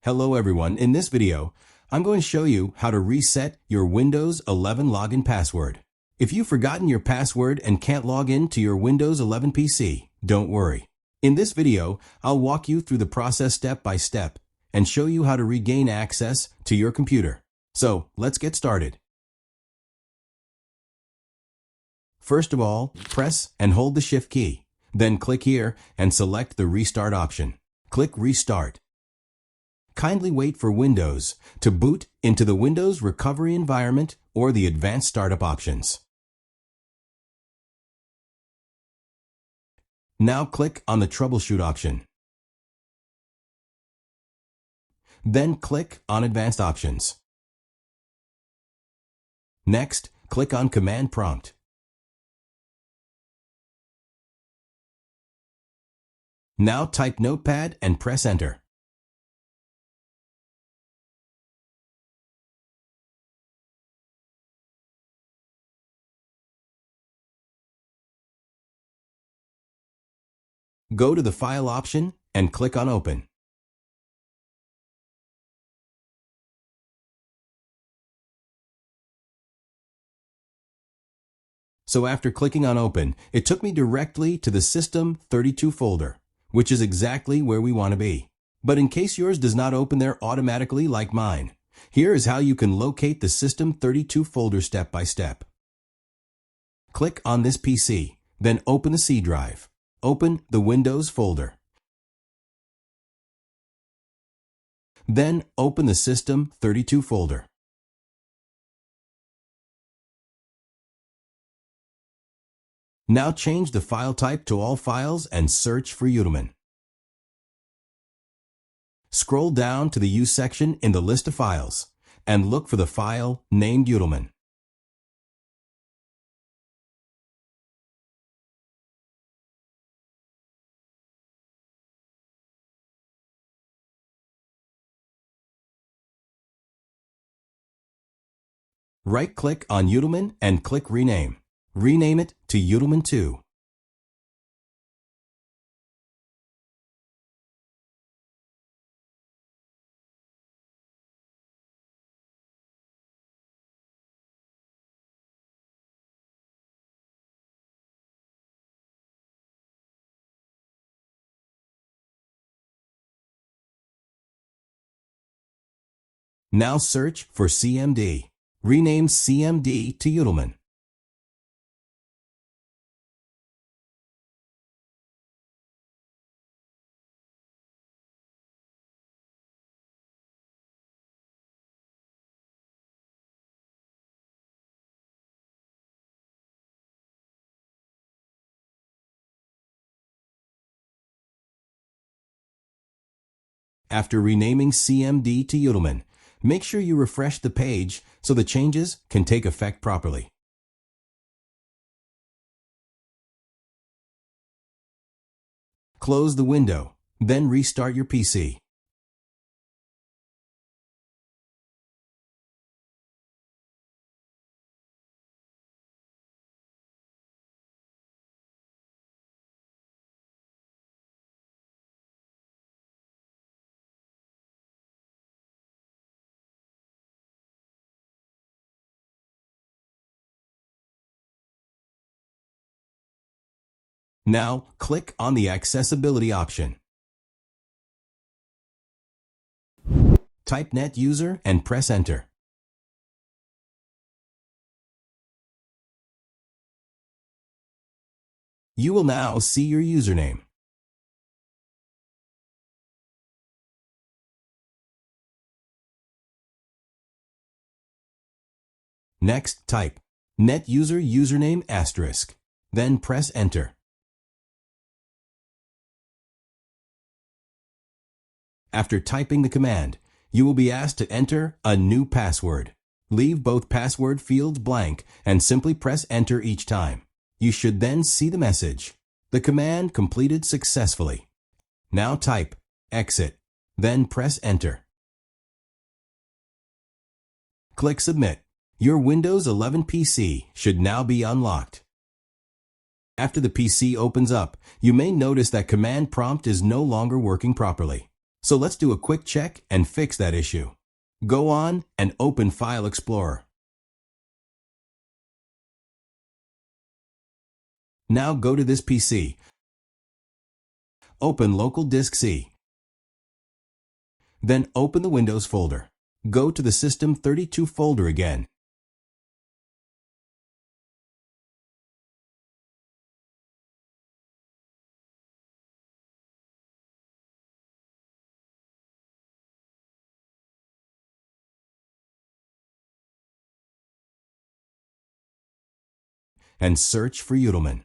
Hello everyone, in this video, I'm going to show you how to reset your Windows 11 login password. If you've forgotten your password and can't log in to your Windows 11 PC, don't worry. In this video, I'll walk you through the process step by step and show you how to regain access to your computer. So, let's get started. First of all, press and hold the Shift key. Then click here and select the Restart option. Click Restart. Kindly wait for Windows to boot into the Windows Recovery environment or the Advanced Startup options. Now click on the Troubleshoot option. Then click on Advanced Options. Next, click on Command Prompt. Now type Notepad and press Enter. Go to the File option and click on Open. So after clicking on Open, it took me directly to the System32 folder, which is exactly where we want to be. But in case yours does not open there automatically like mine, here is how you can locate the System32 folder step by step. Click on this PC, then open the C drive. Open the Windows folder. Then open the System32 folder. Now change the file type to All Files and search for Utilman. Scroll down to the Use section in the list of files and look for the file named Utilman. Right-click on Utilman and click Rename. Rename it to Utilman 2. Now search for CMD. Rename CMD to Utilman. After renaming CMD to Utilman, make sure you refresh the page so the changes can take effect properly. Close the window, then restart your PC. Now, click on the Accessibility option. Type NetUser and press Enter. You will now see your username. Next, type NetUser username *, then press Enter. After typing the command, you will be asked to enter a new password. Leave both password fields blank and simply press Enter each time. You should then see the message. The command completed successfully. Now type Exit, then press Enter. Click Submit. Your Windows 11 PC should now be unlocked. After the PC opens up, you may notice that Command Prompt is no longer working properly. So let's do a quick check and fix that issue. Go on and open File Explorer. Now go to this PC. Open Local Disk C. Then open the Windows folder. Go to the System 32 folder again. And search for Udelman.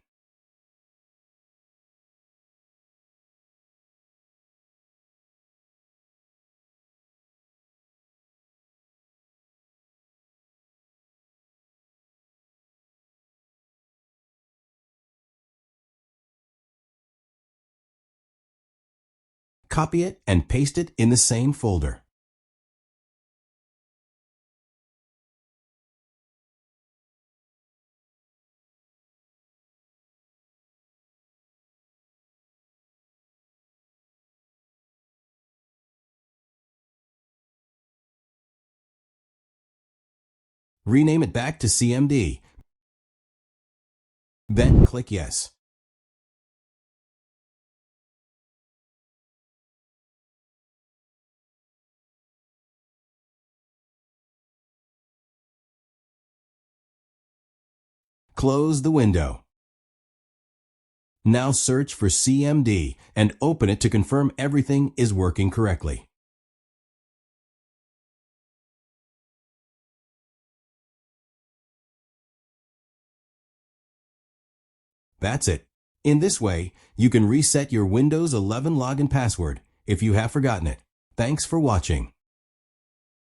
Copy it and paste it in the same folder. Rename it back to CMD. Then click Yes. Close the window. Now search for CMD and open it to confirm everything is working correctly. That's it. In this way, you can reset your Windows 11 login password if you have forgotten it. Thanks for watching.